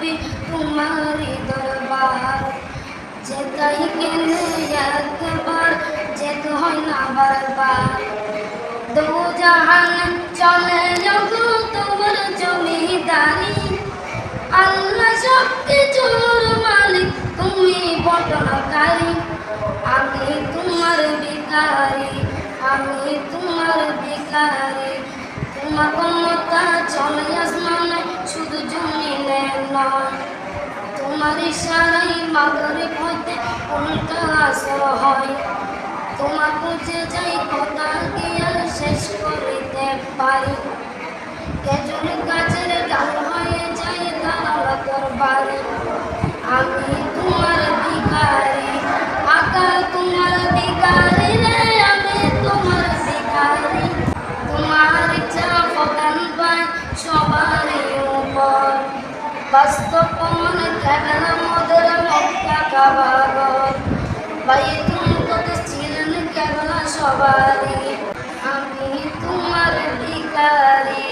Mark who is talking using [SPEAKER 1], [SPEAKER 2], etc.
[SPEAKER 1] নবী তোমারি দরবার যেতাই গেলে একবার যেতে হয় না বারবার দু জাহান চলে যখন তোমার জমিদারি আল্লাহ সব কিছুর মালিক তুমি বটনকারী আমি তোমার ভিখারি আমি তোমার ভিখারি তোমার ক্ষমতা চলে আসমানে শুধু জমিনে নয় তোমার ইশারায় মাগরিব হইতে উল্টা আসর হয় তোমার বুঝে যাই কথা গিয়া শেষ করিতে পারি খেজুর গাছের ডাল হয়ে যায় দাঁড়াল দরবারে আমি তোমার ভিখারি আকা তোমার ভিখারি রে আমি তোমার ভিখারি তোমার ইচ্ছা ফকান পায় সবারই উপর বাস্তব প্রমাণ খেলা মদের মক্কা কাবাগর বাইতুল কুদস ছিলেন কেবলা সবারই আমি তোমার ভিখারি।